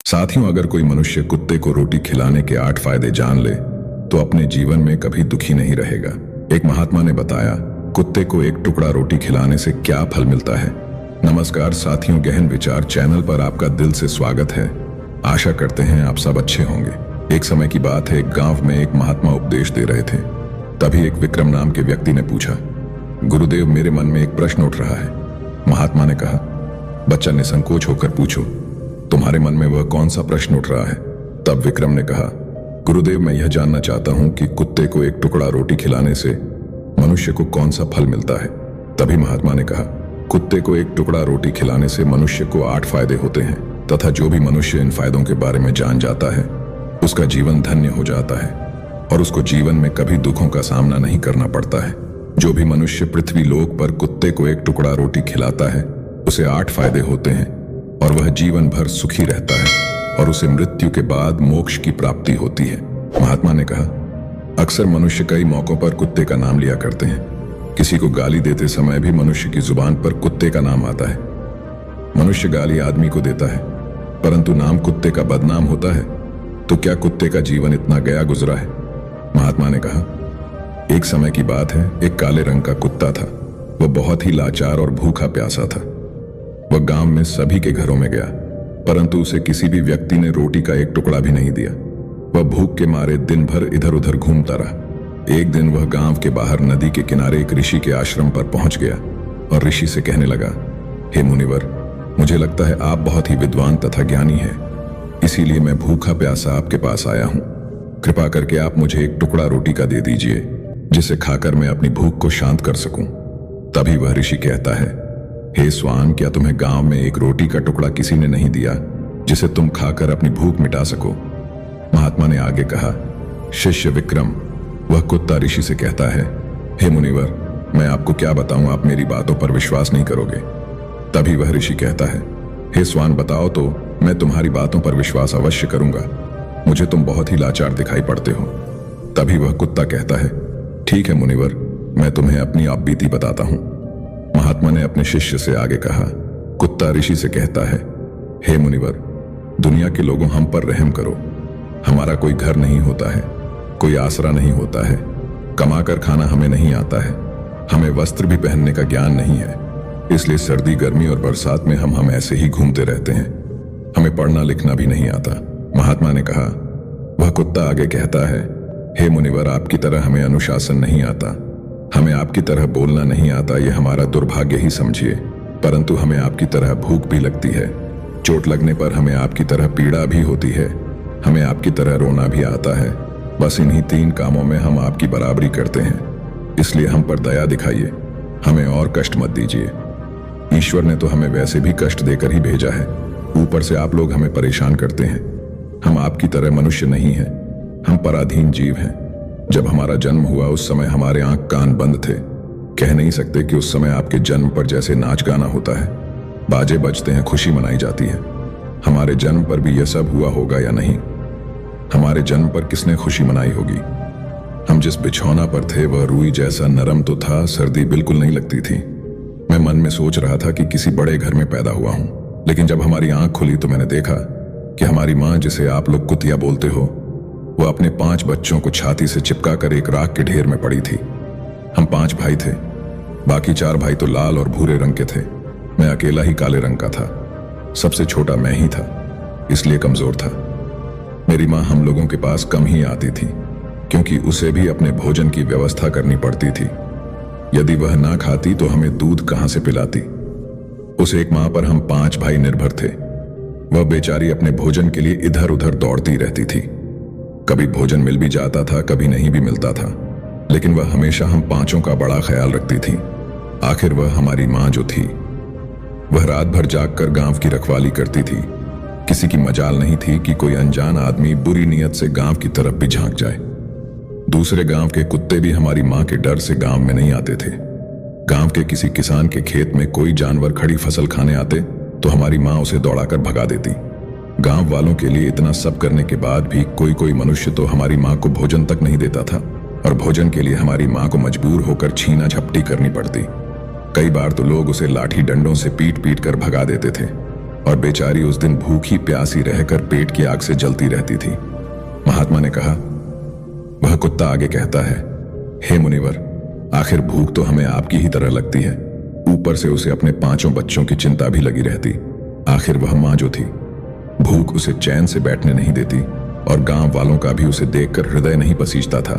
साथियों, अगर कोई मनुष्य कुत्ते को रोटी खिलाने के 8 फायदे जान ले तो अपने जीवन में कभी दुखी नहीं रहेगा। एक महात्मा ने बताया, कुत्ते को एक टुकड़ा रोटी खिलाने से क्या फल मिलता है। नमस्कार साथियों, गहन विचार चैनल पर आपका दिल से स्वागत है। आशा करते हैं आप सब अच्छे होंगे। एक समय की बात है, एक गांव में एक महात्मा उपदेश दे रहे थे। तभी एक विक्रम नाम के व्यक्ति ने पूछा, गुरुदेव, मेरे मन में एक प्रश्न उठ रहा है। महात्मा ने कहा, बच्चा निसंकोच होकर पूछो, तुम्हारे मन में वह कौन सा प्रश्न उठ रहा है। तब विक्रम ने कहा, गुरुदेव, मैं यह जानना चाहता हूं कि कुत्ते को एक टुकड़ा रोटी खिलाने से मनुष्य को कौन सा फल मिलता है। तभी महात्मा ने कहा, कुत्ते को एक टुकड़ा रोटी खिलाने से मनुष्य को 8 फायदे होते हैं तथा जो भी मनुष्य इन फायदों के बारे में जान जाता है उसका जीवन धन्य हो जाता है और उसको जीवन में कभी दुखों का सामना नहीं करना पड़ता है। जो भी मनुष्य पृथ्वी लोक पर कुत्ते को एक टुकड़ा रोटी खिलाता है उसे 8 फायदे होते हैं और वह जीवन भर सुखी रहता है और उसे मृत्यु के बाद मोक्ष की प्राप्ति होती है। महात्मा ने कहा, अक्सर मनुष्य कई मौकों पर कुत्ते का नाम लिया करते हैं। किसी को गाली देते समय भी मनुष्य की जुबान पर कुत्ते का नाम आता है। मनुष्य गाली आदमी को देता है परंतु नाम कुत्ते का बदनाम होता है, तो क्या कुत्ते का जीवन इतना गया गुजरा है। महात्मा ने कहा, एक समय की बात है, एक काले रंग का कुत्ता था। वह बहुत ही लाचार और भूखा प्यासा था। वह गांव में सभी के घरों में गया परंतु उसे किसी भी व्यक्ति ने रोटी का एक टुकड़ा भी नहीं दिया। वह भूख के मारे दिन भर इधर उधर घूमता रहा। एक दिन वह गांव के बाहर नदी के किनारे एक ऋषि के आश्रम पर पहुंच गया और ऋषि से कहने लगा, हे मुनिवर, मुझे लगता है आप बहुत ही विद्वान तथा ज्ञानी हैं, इसीलिए मैं भूखा प्यासा आपके पास आया हूं। कृपा करके आप मुझे एक टुकड़ा रोटी का दे दीजिए जिसे खाकर मैं अपनी भूख को शांत कर सकूं। तभी वह ऋषि कहता है, हे स्वान, क्या तुम्हें गांव में एक रोटी का टुकड़ा किसी ने नहीं दिया जिसे तुम खाकर अपनी भूख मिटा सको। महात्मा ने आगे कहा, शिष्य विक्रम, वह कुत्ता ऋषि से कहता है, हे मुनिवर, मैं आपको क्या बताऊं, आप मेरी बातों पर विश्वास नहीं करोगे। तभी वह ऋषि कहता है, हे स्वान, बताओ तो मैं तुम्हारी बातों पर विश्वास अवश्य करूंगा। मुझे तुम बहुत ही लाचार दिखाई पड़ते हो। तभी वह कुत्ता कहता है, ठीक है मुनिवर, मैं तुम्हें अपनी आप बीती बताता हूं। महात्मा ने अपने शिष्य से आगे कहा, कुत्ता ऋषि से कहता है, हे मुनिवर, दुनिया के लोगों, हम पर रहम करो। हमारा कोई घर नहीं होता है, कोई आसरा नहीं होता है, कमाकर खाना हमें नहीं आता है, हमें वस्त्र भी पहनने का ज्ञान नहीं है, इसलिए सर्दी गर्मी और बरसात में हम ऐसे ही घूमते रहते हैं। हमें पढ़ना लिखना भी नहीं आता। महात्मा ने कहा, वह कुत्ता आगे कहता है, हे मुनिवर, आपकी तरह हमें अनुशासन नहीं आता, हमें आपकी तरह बोलना नहीं आता, यह हमारा दुर्भाग्य ही समझिए, परंतु हमें आपकी तरह भूख भी लगती है, चोट लगने पर हमें आपकी तरह पीड़ा भी होती है, हमें आपकी तरह रोना भी आता है। बस इन्हीं 3 कामों में हम आपकी बराबरी करते हैं, इसलिए हम पर दया दिखाइए, हमें और कष्ट मत दीजिए। ईश्वर ने तो हमें वैसे भी कष्ट देकर ही भेजा है, ऊपर से आप लोग हमें परेशान करते हैं। हम आपकी तरह मनुष्य नहीं हैं, हम पराधीन जीव हैं। जब हमारा जन्म हुआ उस समय हमारे आंख कान बंद थे, कह नहीं सकते कि उस समय आपके जन्म पर जैसे नाच गाना होता है, बाजे बजते हैं, खुशी मनाई जाती है। हमारे जन्म पर भी यह सब हुआ होगा या नहीं? हमारे जन्म पर किसने खुशी मनाई होगी? हम जिस बिछौना पर थे वह रूई जैसा नरम तो था, सर्दी बिल्कुल नहीं लगती थी। मैं मन में सोच रहा था कि किसी बड़े घर में पैदा हुआ हूं, लेकिन जब हमारी आंख खुली तो मैंने देखा कि हमारी माँ, जिसे आप लोग कुतिया बोलते हो, वह अपने 5 बच्चों को छाती से चिपकाकर एक राख के ढेर में पड़ी थी। हम 5 भाई थे, बाकी 4 भाई तो लाल और भूरे रंग के थे। मैं अकेला ही काले रंग का था। सबसे छोटा मैं ही था, इसलिए कमजोर था। मेरी माँ हम लोगों के पास कम ही आती थी क्योंकि उसे भी अपने भोजन की व्यवस्था करनी पड़ती थी। यदि वह ना खाती तो हमें दूध कहां से पिलाती। उस एक माँ पर हम 5 भाई निर्भर थे। वह बेचारी अपने भोजन के लिए इधर उधर दौड़ती रहती थी। कभी भोजन मिल भी जाता था, कभी नहीं भी मिलता था, लेकिन वह हमेशा हम 5 का बड़ा ख्याल रखती थी। आखिर वह हमारी माँ जो थी, वह रात भर जागकर गांव की रखवाली करती थी। किसी की मजाल नहीं थी कि कोई अनजान आदमी बुरी नीयत से गांव की तरफ भी झांक जाए। दूसरे गांव के कुत्ते भी हमारी माँ के डर से गांव में नहीं आते थे। गांव के किसी किसान के खेत में कोई जानवर खड़ी फसल खाने आते तो हमारी माँ उसे दौड़ाकर भगा देती। गांव वालों के लिए इतना सब करने के बाद भी कोई मनुष्य तो हमारी माँ को भोजन तक नहीं देता था और भोजन के लिए हमारी माँ को मजबूर होकर छीना झपटी करनी पड़ती। कई बार तो लोग उसे लाठी डंडों से पीट पीट कर भगा देते थे और बेचारी उस दिन भूखी प्यासी रहकर पेट की आग से जलती रहती थी। महात्मा ने कहा, वह कुत्ता आगे कहता है, हे मुनिवर, आखिर भूख तो हमें आपकी ही तरह लगती है, ऊपर से उसे अपने 5 बच्चों की चिंता भी लगी रहती। आखिर वह मां जो थी, भूख उसे चैन से बैठने नहीं देती और गांव वालों का भी उसे देखकर हृदय नहीं पसीजता था,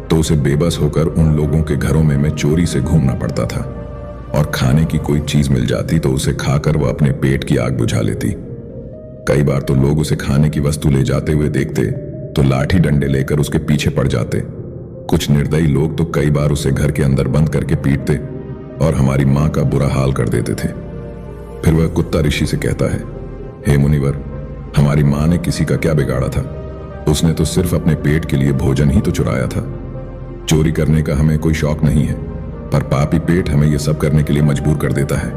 तो उसे बेबस होकर उन लोगों के घरों में चोरी से घूमना पड़ता था। और खाने की कोई चीज मिल जाती तो उसे खाकर वह अपने पेट की आग बुझा लेती। कई बार तो लोग उसे खाने की वस्तु ले जाते हुए देखते तो लाठी डंडे लेकर उसके पीछे पड़ जाते। कुछ निर्दयी लोग तो कई बार उसे घर के अंदर बंद करके पीटते और हमारी मां का बुरा हाल कर देते थे। फिर वह कुत्ता ऋषि से कहता है, हे मुनिवर, हमारी मां ने किसी का क्या बिगाड़ा था? उसने तो सिर्फ अपने पेट के लिए भोजन ही तो चुराया था। चोरी करने का हमें कोई शौक नहीं है, पर पापी पेट हमें यह सब करने के लिए मजबूर कर देता है।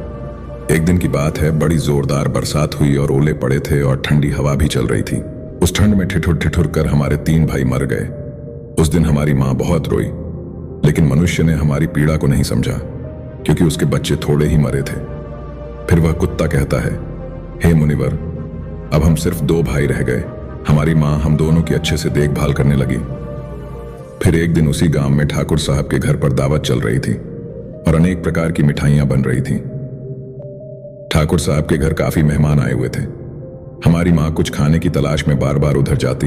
एक दिन की बात है, बड़ी जोरदार बरसात हुई और ओले पड़े थे और ठंडी हवा भी चल रही थी। उस ठंड में ठिठुर ठिठुर कर हमारे 3 भाई मर गए। उस दिन हमारी मां बहुत रोई, लेकिन मनुष्य ने हमारी पीड़ा को नहीं समझा, क्योंकि उसके बच्चे थोड़े ही मरे थे। फिर वह कुत्ता कहता है, हे मुनिवर, अब हम सिर्फ 2 भाई रह गए। हमारी मां हम दोनों की अच्छे से देखभाल करने लगी। फिर एक दिन उसी गांव में ठाकुर साहब के घर पर दावत चल रही थी और अनेक प्रकार की मिठाइयां बन रही थीं। ठाकुर साहब के घर काफी मेहमान आए हुए थे। हमारी मां कुछ खाने की तलाश में बार बार उधर जाती,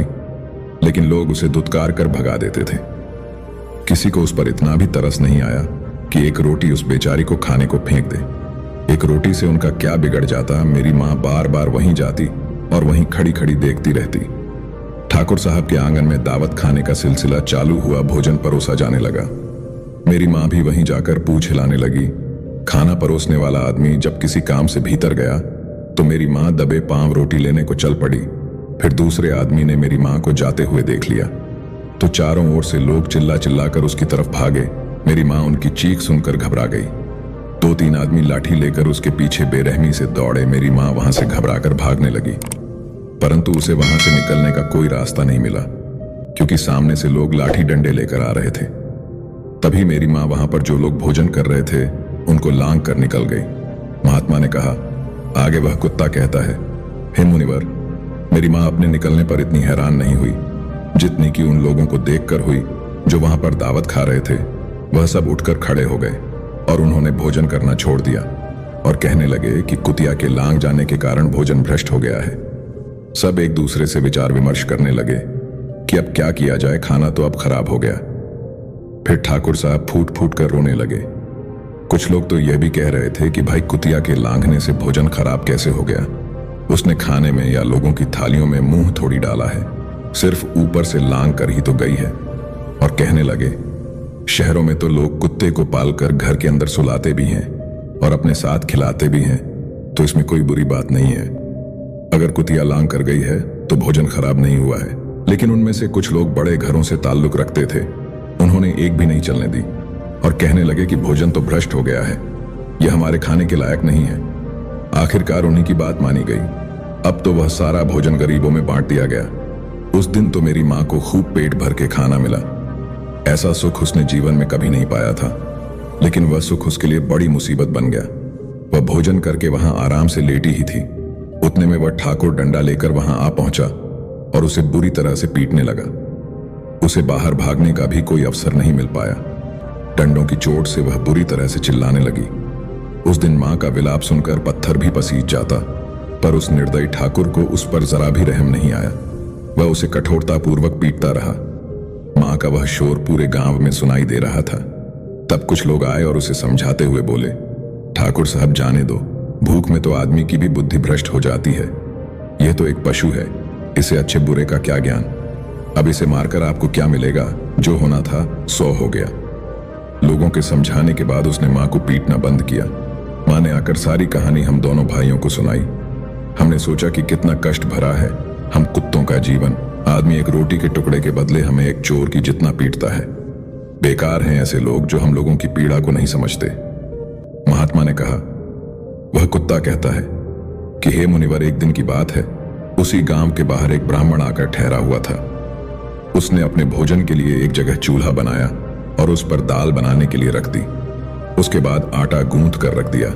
लेकिन लोग उसे दुत्कार कर भगा देते थे। किसी को उस पर इतना भी तरस नहीं आया कि एक रोटी उस बेचारी को खाने को फेंक दे। एक रोटी से उनका क्या बिगड़ जाता, मेरी मां बार बार वहीं जाती और वहीं खड़ी खड़ी देखती रहती। ठाकुर साहब के आंगन में दावत खाने का सिलसिला चालू हुआ। भोजन परोसा जाने लगा। मेरी मां भी वहीं जाकर पूंछ हिलाने लगी। खाना परोसने वाला आदमी जब किसी काम से भीतर गया तो मेरी मां दबे पांव रोटी लेने को चल पड़ी। फिर दूसरे आदमी ने मेरी मां को जाते हुए देख लिया तो चारों ओर से लोग चिल्ला चिल्ला कर उसकी तरफ भागे। मेरी मां उनकी चीख सुनकर घबरा गई। 2-3 आदमी लाठी लेकर उसके पीछे बेरहमी से दौड़े। मेरी मां वहां से घबराकर भागने लगी, परंतु उसे वहां से निकलने का कोई रास्ता नहीं मिला, क्योंकि सामने से लोग लाठी डंडे लेकर आ रहे थे। तभी मेरी मां वहां पर जो लोग भोजन कर रहे थे उनको लांग कर निकल गई। महात्मा ने कहा, आगे वह कुत्ता कहता है, हे मुनिवर, मेरी मां अपने निकलने पर इतनी हैरान नहीं हुई जितनी कि उन लोगों को देखकर हुई जो वहां पर दावत खा रहे थे। वह सब उठकर खड़े हो गए और उन्होंने भोजन करना छोड़ दिया और कहने लगे कि कुतिया के लांग जाने के कारण भोजन भ्रष्ट हो गया है। सब एक दूसरे से विचार विमर्श करने लगे कि अब क्या किया जाए, खाना तो अब खराब हो गया। फिर ठाकुर साहब फूट फूट कर रोने लगे। कुछ लोग तो यह भी कह रहे थे कि भाई कुतिया के लांघने से भोजन खराब कैसे हो गया? उसने खाने में या लोगों की थालियों में मुंह थोड़ी डाला है, सिर्फ ऊपर से लांग कर ही तो गई है। और कहने लगे, शहरों में तो लोग कुत्ते को पालकर घर के अंदर सुलाते भी हैं और अपने साथ खिलाते भी हैं, तो इसमें कोई बुरी बात नहीं है। अगर कुतिया लांग कर गई है तो भोजन खराब नहीं हुआ है। लेकिन उनमें से कुछ लोग बड़े घरों से ताल्लुक रखते थे, उन्होंने एक भी नहीं चलने दी और कहने लगे कि भोजन तो भ्रष्ट हो गया है, यह हमारे खाने के लायक नहीं है। आखिरकार उन्हीं की बात मानी गई। अब तो वह सारा भोजन गरीबों में बांट दिया गया। उस दिन तो मेरी मां को खूब पेट भर के खाना मिला। ऐसा सुख उसने जीवन में कभी नहीं पाया था, लेकिन वह सुख उसके लिए बड़ी मुसीबत बन गया। वह भोजन करके वहां आराम से लेटी ही थी, उतने में वह ठाकुर डंडा लेकर वहां आ पहुंचा और उसे बुरी तरह से पीटने लगा। उसे बाहर भागने का भी कोई अवसर नहीं मिल पाया। डंडों की चोट से वह बुरी तरह से चिल्लाने लगी। उस दिन मां का विलाप सुनकर पत्थर भी पसीज जाता, पर उस निर्दयी ठाकुर को उस पर जरा भी रहम नहीं आया। वह उसे कठोरतापूर्वक पीटता रहा। मां का वह शोर पूरे गांव में सुनाई दे रहा था। तब कुछ लोग आए और उसे समझाते हुए बोले, ठाकुर साहब जाने दो, भूख में तो आदमी की भी बुद्धि भ्रष्ट हो जाती है। यह तो एक पशु है, इसे अच्छे बुरे का क्या ज्ञान। अब इसे मारकर आपको क्या मिलेगा? जो होना था 100 हो गया। लोगों के समझाने के बाद उसने मां को पीटना बंद किया। मां ने आकर सारी कहानी हम दोनों भाइयों को सुनाई। हमने सोचा कि कितना कष्ट भरा है हम कुत्तों का जीवन। आदमी एक रोटी के टुकड़े के बदले हमें एक चोर की जितना पीटता है। बेकार हैं ऐसे लोग जो हम लोगों की पीड़ा को नहीं समझते। महात्मा ने कहा, वह कुत्ता कहता है कि हे मुनिवर, एक दिन की बात है, उसी गांव के बाहर एक ब्राह्मण आकर ठहरा हुआ था। उसने अपने भोजन के लिए एक जगह चूल्हा बनाया और उस पर दाल बनाने के लिए रख दी। उसके बाद आटा गूंथ कर रख दिया।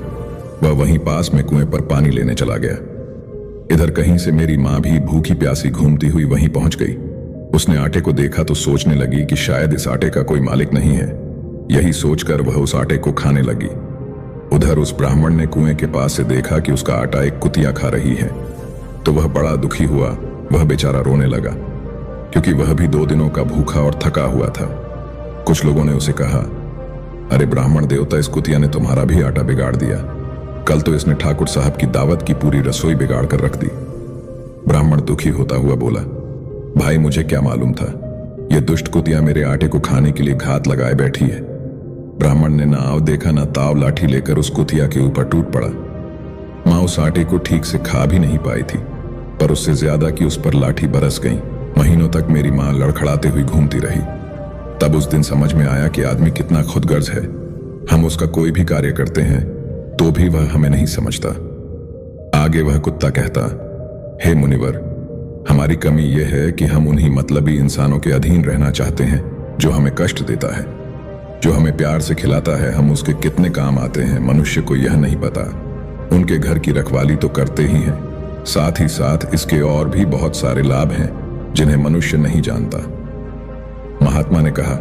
वह वहीं पास में कुएं पर पानी लेने चला गया। इधर कहीं से मेरी माँ भी भूखी प्यासी घूमती हुई वहीं पहुंच गई। उसने आटे को देखा तो सोचने लगी कि शायद इस आटे का कोई मालिक नहीं है। यही सोचकर वह उस आटे को खाने लगी। उधर उस ब्राह्मण ने कुएं के पास से देखा कि उसका आटा एक कुतिया खा रही है, तो वह बड़ा दुखी हुआ। वह बेचारा रोने लगा, क्योंकि वह भी 2 दिनों का भूखा और थका हुआ था। कुछ लोगों ने उसे कहा, अरे ब्राह्मण देवता, इस कुतिया ने तुम्हारा भी आटा बिगाड़ दिया। कल तो इसने ठाकुर साहब की दावत की पूरी रसोई बिगाड़ कर रख दी। ब्राह्मण दुखी होता हुआ बोला, भाई मुझे क्या मालूम था, यह दुष्ट कुतिया मेरे आटे को खाने के लिए घात लगाए बैठी है। ब्राह्मण ने ना आव देखा ना ताव, लाठी लेकर उस कुतिया के ऊपर टूट पड़ा। मां उस आटे को ठीक से खा भी नहीं पाई थी, पर उससे ज्यादा कि उस पर लाठी बरस गई। महीनों तक मेरी मां लड़खड़ाते हुई घूमती रही। तब उस दिन समझ में आया कि आदमी कितना खुदगर्ज है। हम उसका कोई भी कार्य करते हैं तो भी वह हमें नहीं समझता। आगे वह कुत्ता कहता, हे मुनिवर, हमारी कमी यह है कि हम उन्हीं मतलबी इंसानों के अधीन रहना चाहते हैं जो हमें कष्ट देता है। जो हमें प्यार से खिलाता है, हम उसके कितने काम आते हैं मनुष्य को यह नहीं पता। उनके घर की रखवाली तो करते ही हैं, साथ ही साथ इसके और भी बहुत सारे लाभ हैं जिन्हें मनुष्य नहीं जानता। महात्मा ने कहा,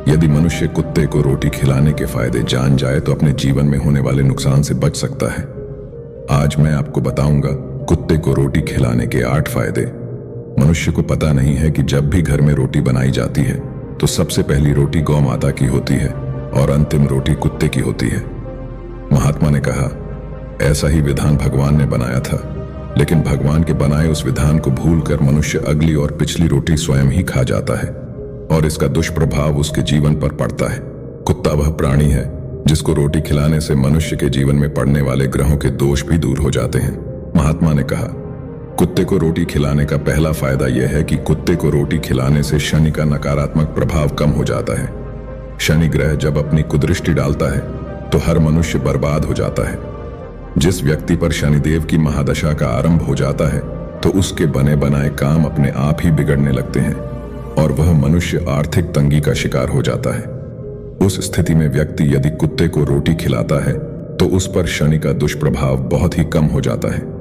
यदि मनुष्य कुत्ते को रोटी खिलाने के फायदे जान जाए तो अपने जीवन में होने वाले नुकसान से बच सकता है। आज मैं आपको बताऊंगा कुत्ते को रोटी खिलाने के 8 फायदे। मनुष्य को पता नहीं है कि जब भी घर में रोटी बनाई जाती है तो सबसे पहली रोटी गौ माता की होती है और अंतिम रोटी कुत्ते की होती है। महात्मा ने कहा, ऐसा ही विधान भगवान ने बनाया था, लेकिन भगवान के बनाए उस विधान को भूलकर मनुष्य अगली और पिछली रोटी स्वयं ही खा जाता है और इसका दुष्प्रभाव उसके जीवन पर पड़ता है। कुत्ता वह प्राणी है जिसको रोटी खिलाने से मनुष्य के जीवन में पड़ने वाले ग्रहों के दोष भी दूर हो जाते हैं। महात्मा ने कहा, कुत्ते को रोटी खिलाने का पहला फायदा यह है कि कुत्ते को रोटी खिलाने से शनि का नकारात्मक प्रभाव कम हो जाता है। शनि ग्रह जब अपनी कुदृष्टि डालता है तो हर मनुष्य बर्बाद हो जाता है। जिस व्यक्ति पर शनिदेव की महादशा का आरंभ हो जाता है तो उसके बने बनाए काम अपने आप ही बिगड़ने लगते हैं और वह मनुष्य आर्थिक तंगी का शिकार हो जाता है। उस स्थिति में व्यक्ति यदि कुत्ते को रोटी खिलाता है तो उस पर शनि का दुष्प्रभाव बहुत ही कम हो जाता है।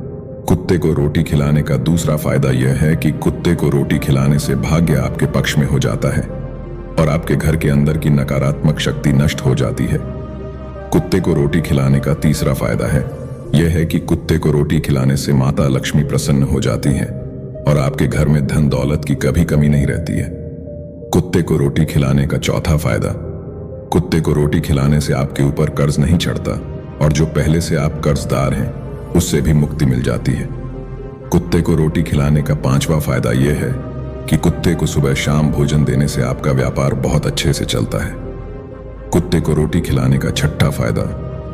कुत्ते को रोटी खिलाने का दूसरा फायदा यह है कि कुत्ते को रोटी खिलाने से भाग्य आपके पक्ष में हो जाता है और आपके घर के अंदर की नकारात्मक शक्ति नष्ट हो जाती है। कुत्ते को रोटी खिलाने का तीसरा फायदा यह है कि कुत्ते को रोटी खिलाने से माता लक्ष्मी प्रसन्न हो जाती हैं और आपके घर में धन दौलत की कभी कमी नहीं रहती है। कुत्ते को रोटी खिलाने का चौथा फायदा, कुत्ते को रोटी खिलाने से आपके ऊपर कर्ज नहीं चढ़ता और जो पहले से आप कर्जदार हैं उससे भी मुक्ति मिल जाती है। कुत्ते को रोटी खिलाने का 5वां फायदा यह है कि कुत्ते को सुबह शाम भोजन देने से आपका व्यापार बहुत अच्छे से चलता है। कुत्ते को रोटी खिलाने का 6वां फायदा,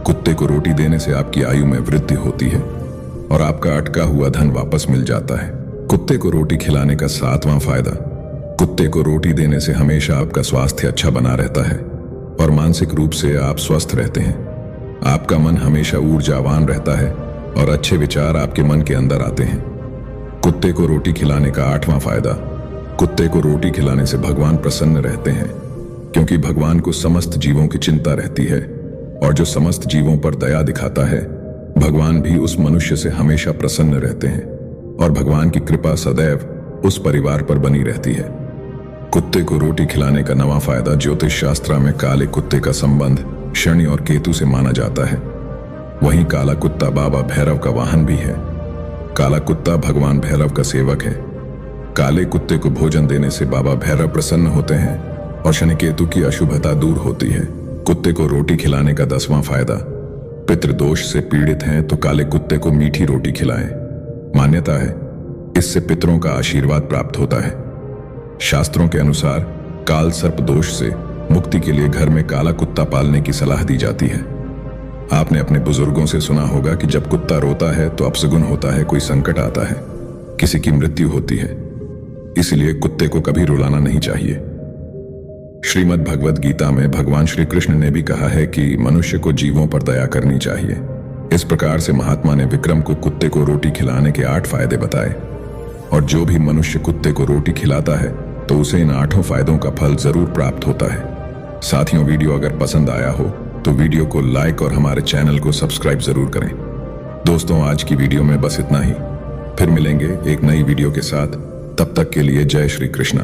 कुत्ते को रोटी देने से आपकी आयु में वृद्धि होती है और आपका अटका हुआ धन वापस मिल जाता है। कुत्ते को रोटी खिलाने का 7वां फायदा, कुत्ते को रोटी देने से हमेशा आपका स्वास्थ्य अच्छा बना रहता है और मानसिक रूप से आप स्वस्थ रहते हैं। आपका मन हमेशा ऊर्जावान रहता है और अच्छे विचार आपके मन के अंदर आते हैं। कुत्ते को रोटी खिलाने का 8वां फायदा, कुत्ते को रोटी खिलाने से भगवान प्रसन्न रहते हैं, क्योंकि भगवान को समस्त जीवों की चिंता रहती है और जो समस्त जीवों पर दया दिखाता है, भगवान भी उस मनुष्य से हमेशा प्रसन्न रहते हैं और भगवान की कृपा सदैव उस परिवार पर बनी रहती है। कुत्ते को रोटी खिलाने का 9वां फायदा, ज्योतिष शास्त्र में काले कुत्ते का संबंध शनि और केतु से माना जाता है। वहीं काला कुत्ता बाबा भैरव का वाहन भी है। काला कुत्ता भगवान भैरव का सेवक है। काले कुत्ते को भोजन देने से बाबा भैरव प्रसन्न होते हैं और शनि केतु की अशुभता दूर होती है। कुत्ते को रोटी खिलाने का 10वां फायदा, पितृदोष से पीड़ित हैं तो काले कुत्ते को मीठी रोटी खिलाएं। मान्यता है इससे पितरों का आशीर्वाद प्राप्त होता है। शास्त्रों के अनुसार काल सर्प दोष से मुक्ति के लिए घर में काला कुत्ता पालने की सलाह दी जाती है। आपने अपने बुजुर्गों से सुना होगा कि जब कुत्ता रोता है तो अपशगुन होता है, कोई संकट आता है, किसी की मृत्यु होती है। इसलिए कुत्ते को कभी रुलाना नहीं चाहिए। श्रीमद् भगवद गीता में भगवान श्री कृष्ण ने भी कहा है कि मनुष्य को जीवों पर दया करनी चाहिए। इस प्रकार से महात्मा ने विक्रम को कुत्ते को रोटी खिलाने के 8 फायदे बताए और जो भी मनुष्य कुत्ते को रोटी खिलाता है तो उसे इन 8 फायदों का फल जरूर प्राप्त होता है। साथियों, वीडियो अगर पसंद आया हो तो वीडियो को लाइक और हमारे चैनल को सब्सक्राइब जरूर करें। दोस्तों, आज की वीडियो में बस इतना ही। फिर मिलेंगे एक नई वीडियो के साथ। तब तक के लिए जय श्री कृष्णा।